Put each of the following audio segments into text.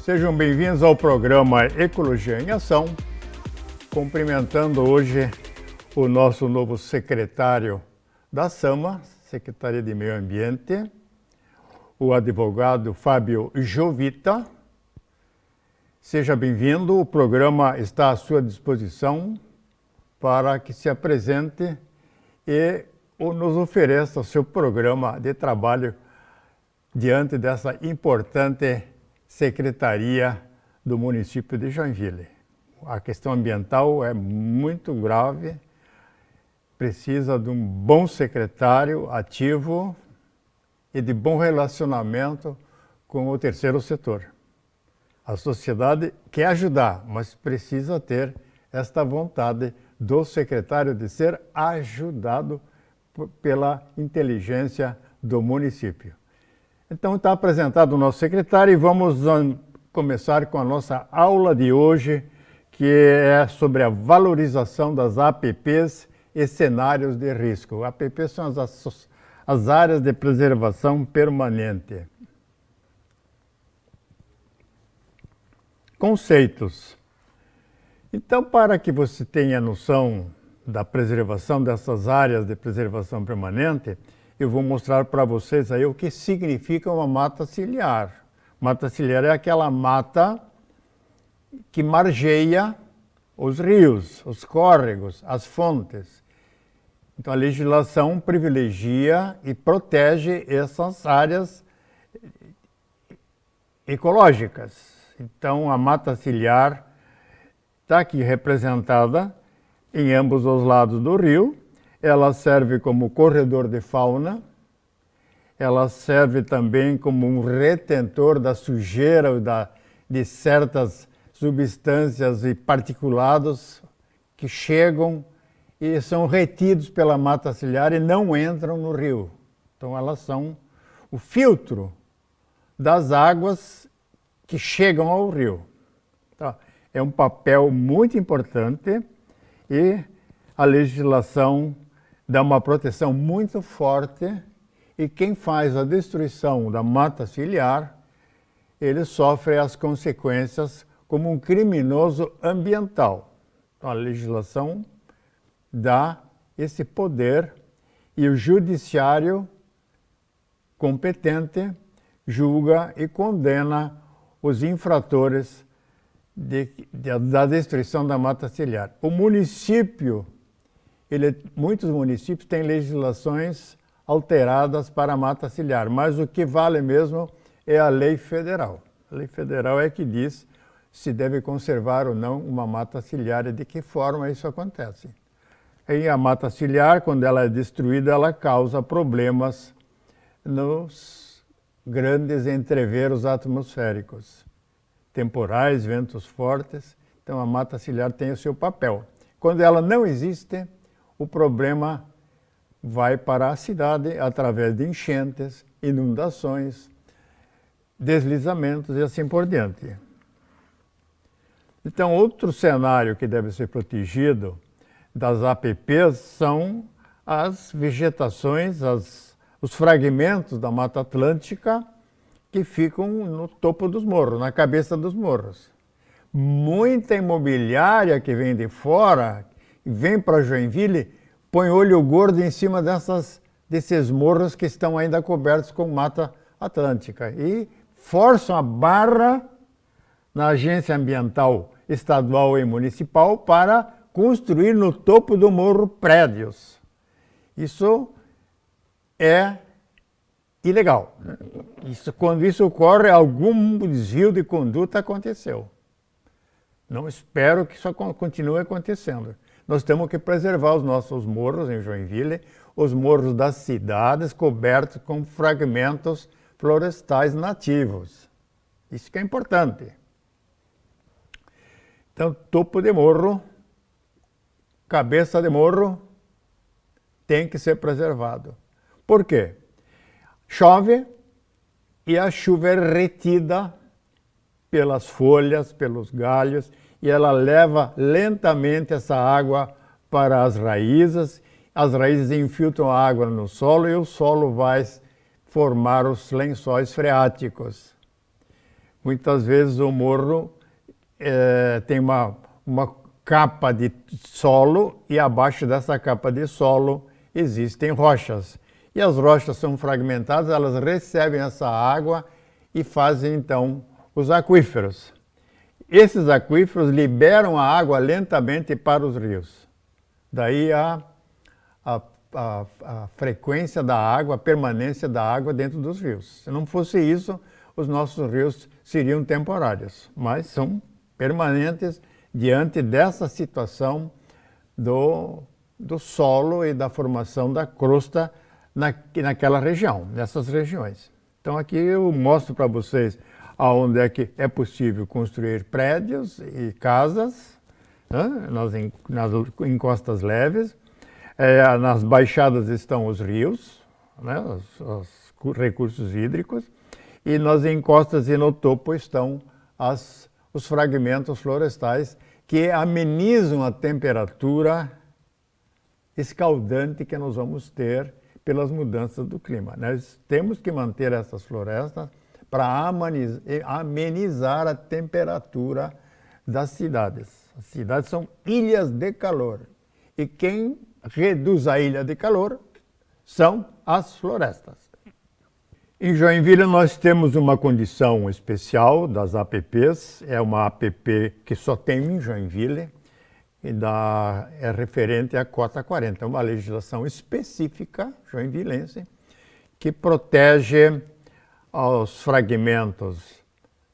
Sejam bem-vindos ao programa Ecologia em Ação, cumprimentando hoje o nosso novo secretário da SAMA, Secretaria de Meio Ambiente, o advogado Fábio Jovita. Seja bem-vindo, o programa está à sua disposição para que se apresente e nos ofereça o seu programa de trabalho diante dessa importante secretaria do município de Joinville. A questão ambiental é muito grave, precisa de um bom secretário ativo e de bom relacionamento com o terceiro setor. A sociedade quer ajudar, mas precisa ter esta vontade do secretário de ser ajudado pela inteligência do município. Então está apresentado o nosso secretário e vamos começar com a nossa aula de hoje, que é sobre a valorização das APPs e cenários de risco. APPs são as áreas de preservação permanente. Conceitos. Então, para que você tenha noção da preservação dessas áreas de preservação permanente, eu vou mostrar para vocês aí o que significa uma mata ciliar. Mata ciliar é aquela mata que margeia os rios, os córregos, as fontes. Então a legislação privilegia e protege essas áreas ecológicas. Então a mata ciliar está aqui representada em ambos os lados do rio. Ela serve como corredor de fauna, ela serve também como um retentor da sujeira de certas substâncias e particulados que chegam e são retidos pela mata ciliar e não entram no rio. Então elas são o filtro das águas que chegam ao rio. Então, é um papel muito importante e a legislação dá uma proteção muito forte e quem faz a destruição da mata ciliar, ele sofre as consequências como um criminoso ambiental. Então, a legislação dá esse poder e o judiciário competente julga e condena os infratores da destruição da mata ciliar. O município, muitos municípios têm legislações alteradas para a mata ciliar, mas o que vale mesmo é a lei federal. A lei federal é que diz se deve conservar ou não uma mata ciliar e de que forma isso acontece. E a mata ciliar, quando ela é destruída, ela causa problemas nos grandes entreveros atmosféricos, temporais, ventos fortes. Então a mata ciliar tem o seu papel. Quando ela não existe, o problema vai para a cidade através de enchentes, inundações, deslizamentos e assim por diante. Então, outro cenário que deve ser protegido das APPs são as vegetações, os fragmentos da Mata Atlântica que ficam no topo dos morros, na cabeça dos morros. Muita imobiliária que vem de fora, vem para Joinville, põe olho gordo em cima desses morros que estão ainda cobertos com Mata Atlântica e forçam a barra na agência ambiental estadual e municipal para construir no topo do morro prédios. Isso é ilegal. Quando isso ocorre, algum desvio de conduta aconteceu. Não espero que isso continue acontecendo. Nós temos que preservar os nossos morros em Joinville, os morros das cidades cobertos com fragmentos florestais nativos. Isso que é importante. Então, topo de morro, cabeça de morro, tem que ser preservado. Por quê? Chove e a chuva é retida pelas folhas, pelos galhos, e ela leva lentamente essa água para as raízes infiltram a água no solo e o solo vai formar os lençóis freáticos. muitas vezes o morro tem uma capa de solo e abaixo dessa capa de solo existem rochas. E as rochas são fragmentadas, elas recebem essa água e fazem então os aquíferos. Esses aquíferos liberam a água lentamente para os rios. Daí a frequência da água, a permanência da água dentro dos rios. Se não fosse isso, os nossos rios seriam temporários, mas são permanentes diante dessa situação do solo e da formação da crosta naquela região, nessas regiões. Então aqui eu mostro para vocês aonde é que é possível construir prédios e casas, né, nas encostas leves. Nas baixadas estão os rios, né, os recursos hídricos, e nas encostas e no topo estão os fragmentos florestais que amenizam a temperatura escaldante que nós vamos ter pelas mudanças do clima. Nós temos que manter essas florestas para amenizar a temperatura das cidades. As cidades são ilhas de calor. E quem reduz a ilha de calor são as florestas. Em Joinville nós temos uma condição especial das APPs. É uma APP que só tem em Joinville. É referente à cota 40, uma legislação específica joinvilense que protege os fragmentos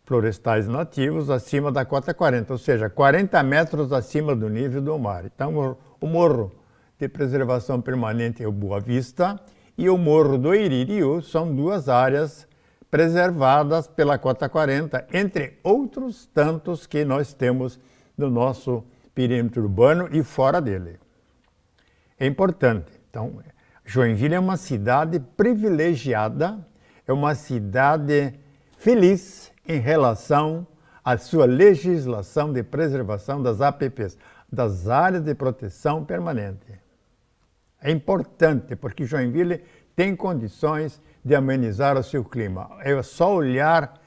florestais nativos acima da cota 40, ou seja, 40 metros acima do nível do mar. Então, o Morro de Preservação Permanente é o Boa Vista e o Morro do Iririú são duas áreas preservadas pela cota 40, entre outros tantos que nós temos no nosso perímetro urbano e fora dele. É importante. Então, Joinville é uma cidade privilegiada, é uma cidade feliz em relação à sua legislação de preservação das APPs, das áreas de proteção permanente. É importante, porque Joinville tem condições de amenizar o seu clima. É só olhar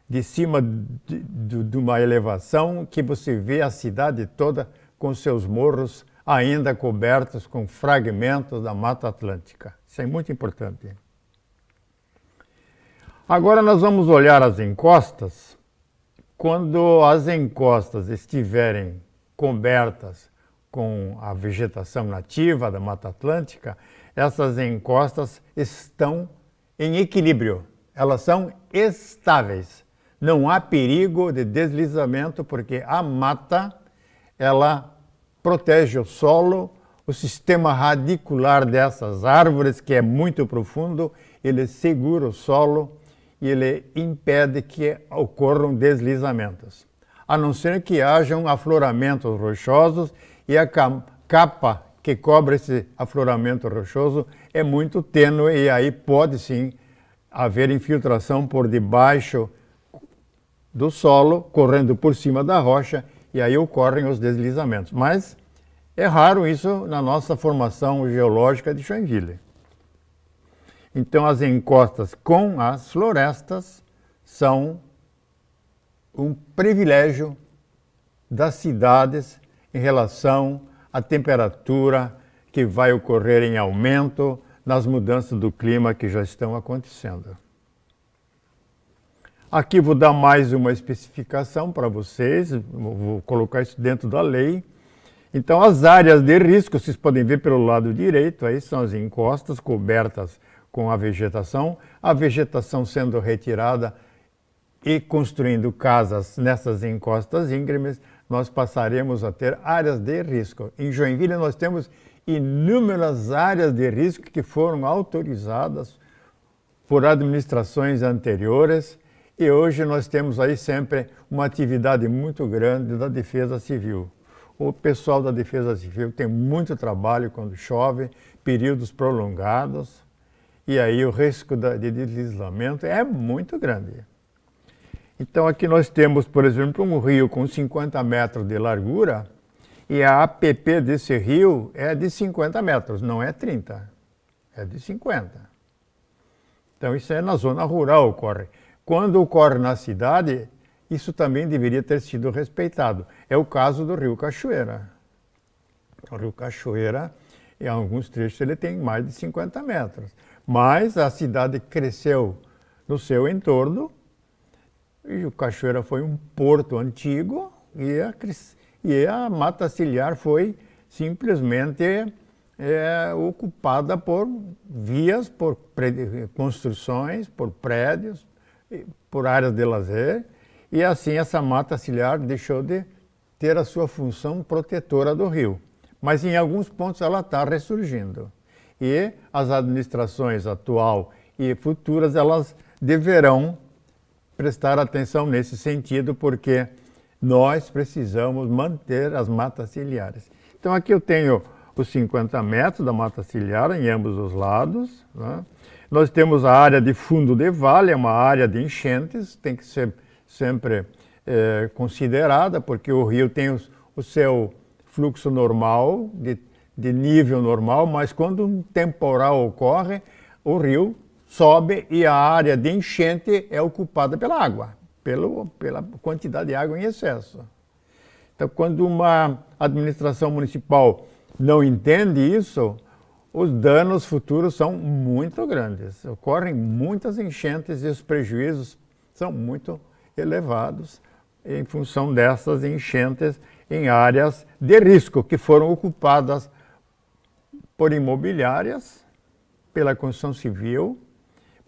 de cima de uma elevação que você vê a cidade toda com seus morros ainda cobertos com fragmentos da Mata Atlântica. Isso é muito importante. Agora nós vamos olhar as encostas. Quando as encostas estiverem cobertas com a vegetação nativa da Mata Atlântica, essas encostas estão em equilíbrio. Elas são estáveis. Não há perigo de deslizamento, porque a mata, ela protege o solo, o sistema radicular dessas árvores, que é muito profundo, ele segura o solo e ele impede que ocorram deslizamentos. A não ser que hajam afloramentos rochosos e a capa que cobre esse afloramento rochoso é muito tênue e aí pode sim haver infiltração por debaixo do solo, correndo por cima da rocha, e aí ocorrem os deslizamentos. Mas é raro isso na nossa formação geológica de Joinville. Então as encostas com as florestas são um privilégio das cidades em relação à temperatura que vai ocorrer em aumento nas mudanças do clima que já estão acontecendo. Aqui vou dar mais uma especificação para vocês, vou colocar isso dentro da lei. Então, as áreas de risco, vocês podem ver pelo lado direito, aí são as encostas cobertas com a vegetação sendo retirada e construindo casas nessas encostas íngremes, nós passaremos a ter áreas de risco. Em Joinville nós temos inúmeras áreas de risco que foram autorizadas por administrações anteriores, e hoje nós temos aí sempre uma atividade muito grande da Defesa Civil. O pessoal da Defesa Civil tem muito trabalho quando chove, períodos prolongados, e aí o risco de deslizamento é muito grande. Então aqui nós temos, por exemplo, um rio com 50 metros de largura, e a APP desse rio é de 50 metros, não é 30, é de 50. Então isso é na zona rural ocorre. Quando ocorre na cidade, isso também deveria ter sido respeitado. É o caso do Rio Cachoeira. O Rio Cachoeira, em alguns trechos, ele tem mais de 50 metros. Mas a cidade cresceu no seu entorno, e o Cachoeira foi um porto antigo, e a mata ciliar foi simplesmente ocupada por vias, por construções, por prédios, por áreas de lazer, e assim essa mata ciliar deixou de ter a sua função protetora do rio. Mas em alguns pontos ela está ressurgindo. E as administrações atual e futuras, elas deverão prestar atenção nesse sentido, porque nós precisamos manter as matas ciliares. Então aqui eu tenho os 50 metros da mata ciliar em ambos os lados, né? Nós temos a área de fundo de vale, é uma área de enchentes, tem que ser sempre considerada, porque o rio tem o seu fluxo normal, de nível normal, mas quando um temporal ocorre, o rio sobe e a área de enchente é ocupada pela água, pela quantidade de água em excesso. Então, quando uma administração municipal não entende isso, os danos futuros são muito grandes. Ocorrem muitas enchentes e os prejuízos são muito elevados em função dessas enchentes em áreas de risco que foram ocupadas por imobiliárias, pela construção civil,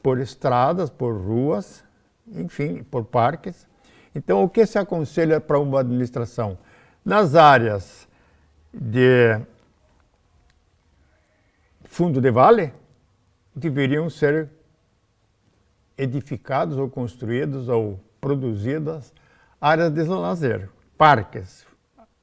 por estradas, por ruas, enfim, por parques. Então, o que se aconselha para uma administração? Nas áreas de fundo de vale, deveriam ser edificados ou construídos ou produzidas áreas de lazer, parques,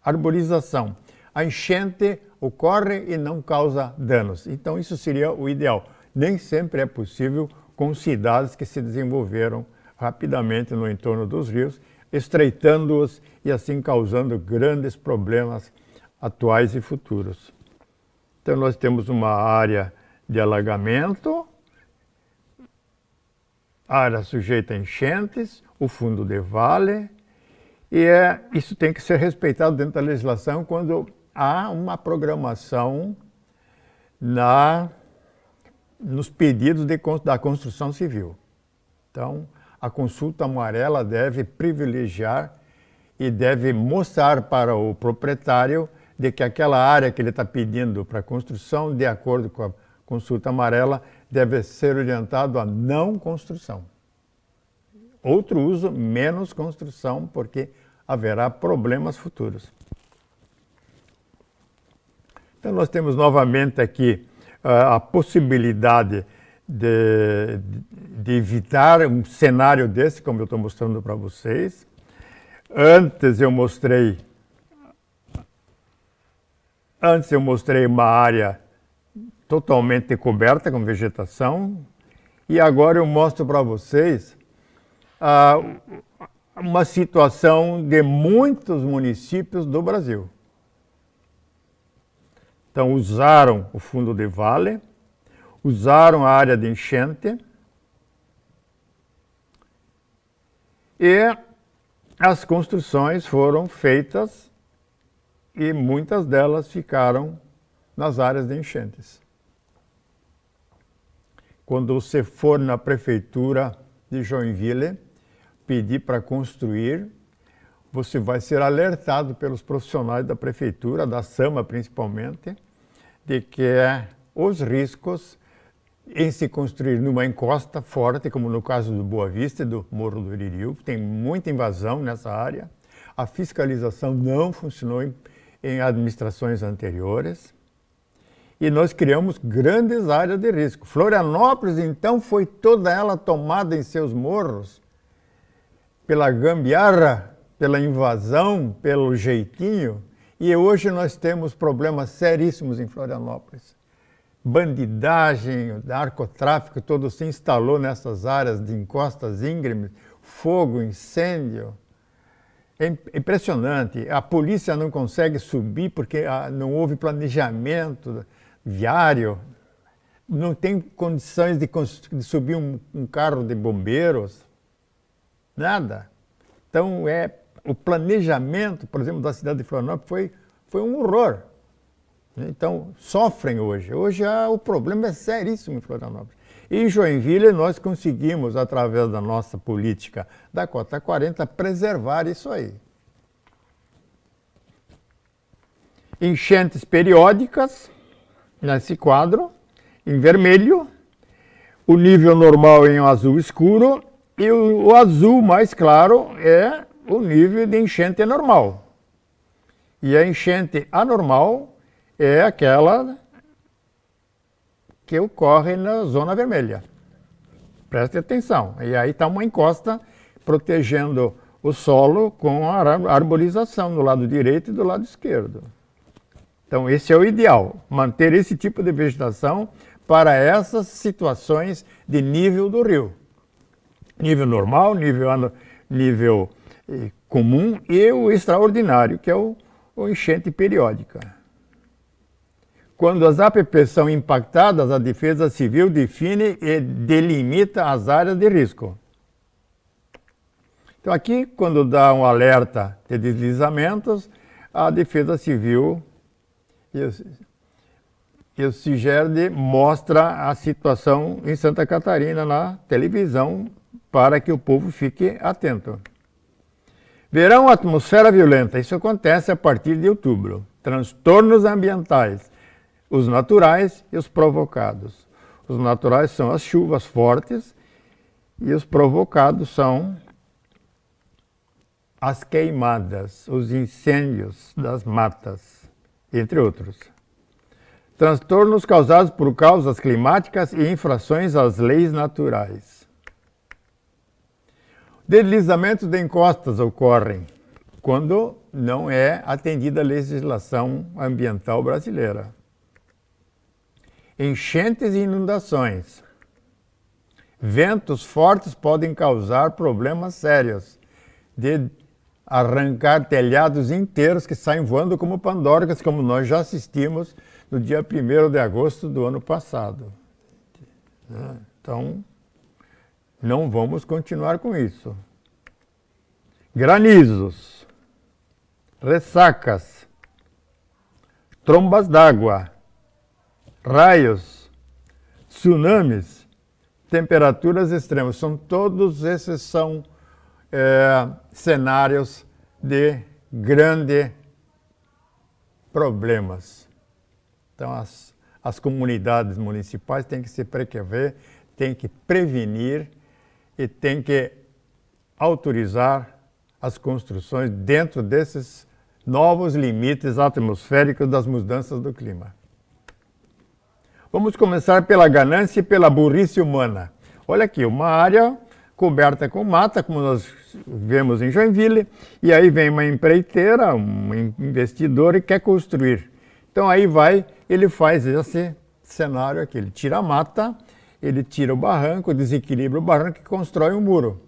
arborização. A enchente ocorre e não causa danos. Então, isso seria o ideal. Nem sempre é possível com cidades que se desenvolveram rapidamente no entorno dos rios, estreitando-os e assim causando grandes problemas atuais e futuros. Então, nós temos uma área de alagamento, área sujeita a enchentes, o fundo de vale, e isso tem que ser respeitado dentro da legislação quando há uma programação nos pedidos da construção civil. Então, a consulta amarela deve privilegiar e deve mostrar para o proprietário de que aquela área que ele está pedindo para construção, de acordo com a consulta amarela, deve ser orientado a não construção. Outro uso, menos construção, porque haverá problemas futuros. Então, nós temos novamente aqui a possibilidade de evitar um cenário desse, como eu estou mostrando para vocês. Antes eu mostrei uma área totalmente coberta com vegetação, e agora eu mostro para vocês uma situação de muitos municípios do Brasil. Então, usaram o fundo de vale, usaram a área de enchente e as construções foram feitas e muitas delas ficaram nas áreas de enchentes. Quando você for na prefeitura de Joinville pedir para construir, você vai ser alertado pelos profissionais da prefeitura, da SAMA principalmente, de que os riscos em se construir numa encosta forte, como no caso do Boa Vista e do Morro do Iririú, tem muita invasão nessa área. A fiscalização não funcionou em administrações anteriores. E nós criamos grandes áreas de risco. Florianópolis, então, foi toda ela tomada em seus morros pela gambiarra, pela invasão, pelo jeitinho, e hoje nós temos problemas seríssimos em Florianópolis. Bandidagem, narcotráfico, todo se instalou nessas áreas de encostas íngremes, fogo, incêndio. É impressionante. A polícia não consegue subir porque não houve planejamento viário, não tem condições de subir um carro de bombeiros. Nada. Então, o planejamento, por exemplo, da cidade de Florianópolis foi um horror. Então, sofrem hoje. Hoje o problema é seríssimo em Florianópolis. E em Joinville, nós conseguimos, através da nossa política da Cota 40, preservar isso aí. Enchentes periódicas, nesse quadro, em vermelho, o nível normal em azul escuro, e o azul mais claro é o nível de enchente normal. E a enchente anormal é aquela que ocorre na zona vermelha. Preste atenção. E aí está uma encosta protegendo o solo com a arborização do lado direito e do lado esquerdo. Então esse é o ideal, manter esse tipo de vegetação para essas situações de nível do rio. Nível normal, nível comum e o extraordinário, que é o enchente periódica. Quando as APPs são impactadas, a Defesa Civil define e delimita as áreas de risco. Então aqui, quando dá um alerta de deslizamentos, a Defesa Civil e o CIGERD mostra a situação em Santa Catarina na televisão para que o povo fique atento. Verão, atmosfera violenta. Isso acontece a partir de outubro. Transtornos ambientais, os naturais e os provocados. Os naturais são as chuvas fortes e os provocados são as queimadas, os incêndios das matas, entre outros. Transtornos causados por causas climáticas e infrações às leis naturais. Deslizamentos de encostas ocorrem quando não é atendida a legislação ambiental brasileira. Enchentes e inundações. Ventos fortes podem causar problemas sérios de arrancar telhados inteiros que saem voando como pandorgas, como nós já assistimos no dia 1º de agosto do ano passado. Então, não vamos continuar com isso. Granizos, ressacas, trombas d'água, raios, tsunamis, temperaturas extremas. Todos esses são cenários de grandes problemas. Então, as comunidades municipais têm que se precaver, têm que prevenir e têm que autorizar as construções dentro desses novos limites atmosféricos das mudanças do clima. Vamos começar pela ganância e pela burrice humana. Olha aqui, uma área coberta com mata, como nós vemos em Joinville, e aí vem uma empreiteira, um investidor e quer construir. Então aí ele faz esse cenário aqui, ele tira a mata, ele tira o barranco, desequilibra o barranco e constrói um muro.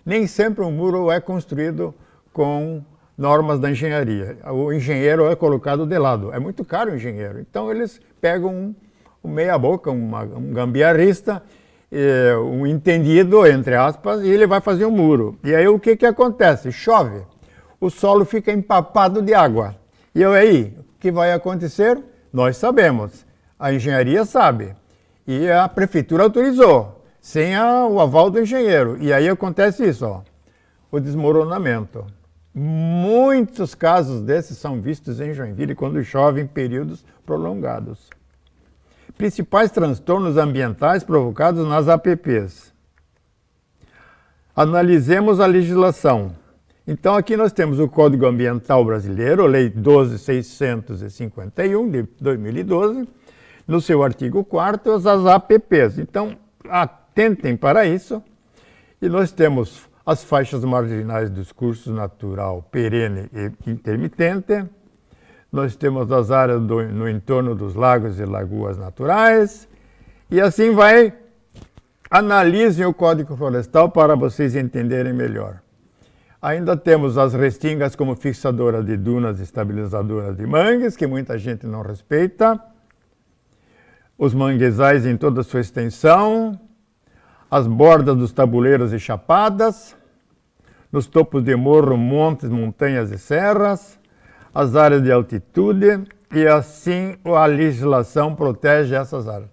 Nem sempre um muro é construído com normas da engenharia. O engenheiro é colocado de lado. É muito caro o engenheiro. Então eles pegam um meia-boca, um gambiarrista, um entendido, entre aspas, e ele vai fazer um muro. E aí o que acontece? Chove. O solo fica empapado de água. E aí, o que vai acontecer? Nós sabemos. A engenharia sabe. E a prefeitura autorizou, sem o aval do engenheiro. E aí acontece isso, o desmoronamento. Muitos casos desses são vistos em Joinville quando chove em períodos prolongados. Principais transtornos ambientais provocados nas APPs. Analisemos a legislação. Então aqui nós temos o Código Ambiental Brasileiro, Lei 12.651 de 2012, no seu artigo 4º, as APPs. Então, atentem para isso. E nós temos as faixas marginais dos cursos natural, perene e intermitente. Nós temos as áreas no entorno dos lagos e lagoas naturais. E assim vai. Analisem o Código Florestal para vocês entenderem melhor. Ainda temos as restingas como fixadoras de dunas e estabilizadoras de mangues, que muita gente não respeita. Os manguezais em toda a sua extensão, as bordas dos tabuleiros e chapadas, nos topos de morro, montes, montanhas e serras, as áreas de altitude, e assim a legislação protege essas áreas.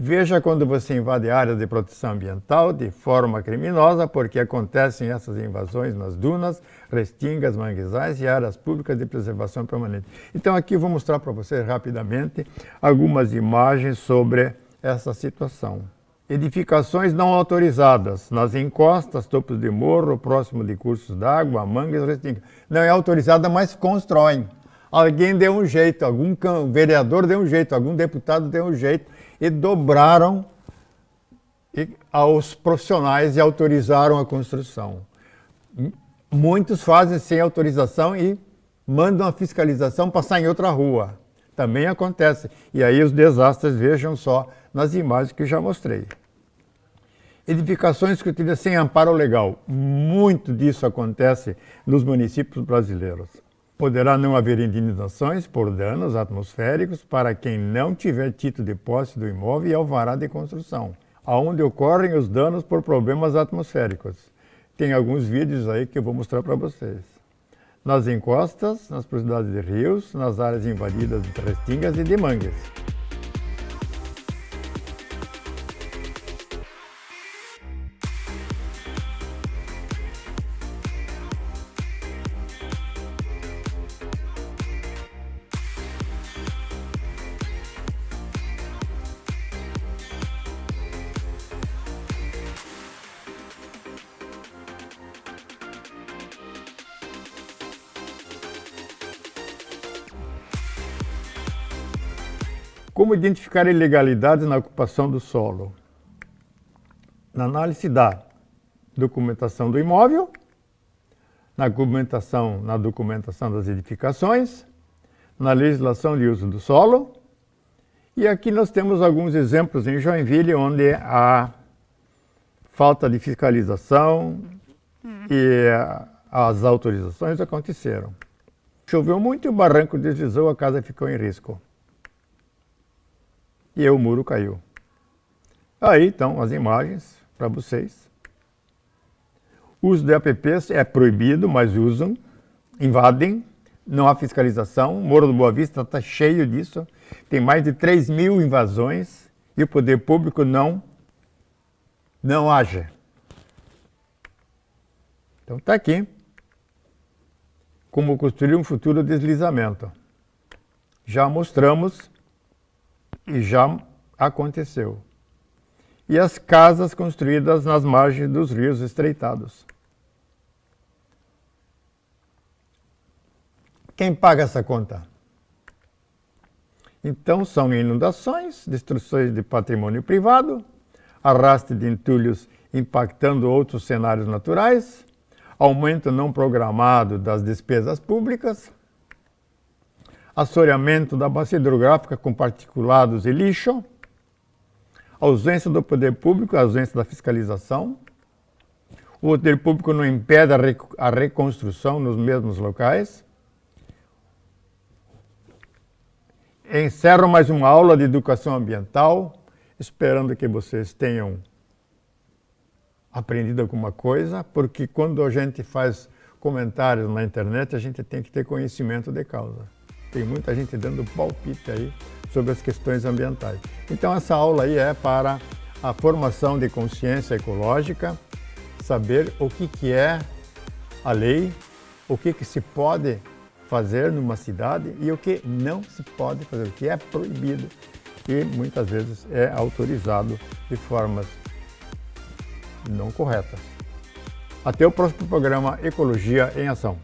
Veja quando você invade áreas de proteção ambiental de forma criminosa, porque acontecem essas invasões nas dunas, restingas, manguezais e áreas públicas de preservação permanente. Então aqui eu vou mostrar para vocês rapidamente algumas imagens sobre essa situação. Edificações não autorizadas nas encostas, topos de morro, próximo de cursos d'água, mangues, restingas. Não é autorizada, mas constroem. Alguém deu um jeito, algum vereador deu um jeito, algum deputado deu um jeito e dobraram aos profissionais e autorizaram a construção. Muitos fazem sem autorização e mandam a fiscalização passar em outra rua. Também acontece. E aí os desastres, vejam só nas imagens que já mostrei. Edificações que utilizam sem amparo legal. Muito disso acontece nos municípios brasileiros. Poderá não haver indenizações por danos atmosféricos para quem não tiver título de posse do imóvel e alvará de construção, aonde ocorrem os danos por problemas atmosféricos. Tem alguns vídeos aí que eu vou mostrar para vocês. Nas encostas, nas proximidades de rios, nas áreas invadidas de restingas e de mangues. Como identificar ilegalidades na ocupação do solo? Na análise da documentação do imóvel, na documentação das edificações, na legislação de uso do solo. E aqui nós temos alguns exemplos em Joinville, onde a falta de fiscalização e as autorizações aconteceram. Choveu muito e o barranco deslizou, a casa ficou em risco. E o muro caiu. Aí estão as imagens para vocês. O uso de apps é proibido, mas usam, invadem, não há fiscalização. O Morro do Boa Vista está cheio disso. Tem mais de 3.000 invasões e o poder público não age. Então está aqui como construir um futuro deslizamento. Já mostramos e já aconteceu. E as casas construídas nas margens dos rios estreitados. Quem paga essa conta? Então são inundações, destruições de patrimônio privado, arraste de entulhos impactando outros cenários naturais, aumento não programado das despesas públicas, assoreamento da bacia hidrográfica com particulados e lixo, ausência do poder público, ausência da fiscalização, o poder público não impede a reconstrução nos mesmos locais. Encerro mais uma aula de educação ambiental, esperando que vocês tenham aprendido alguma coisa, porque quando a gente faz comentários na internet, a gente tem que ter conhecimento de causa. Tem muita gente dando palpite aí sobre as questões ambientais. Então essa aula aí é para a formação de consciência ecológica, saber o que é a lei, o que se pode fazer numa cidade e o que não se pode fazer, o que é proibido e muitas vezes é autorizado de formas não corretas. Até o próximo programa Ecologia em Ação.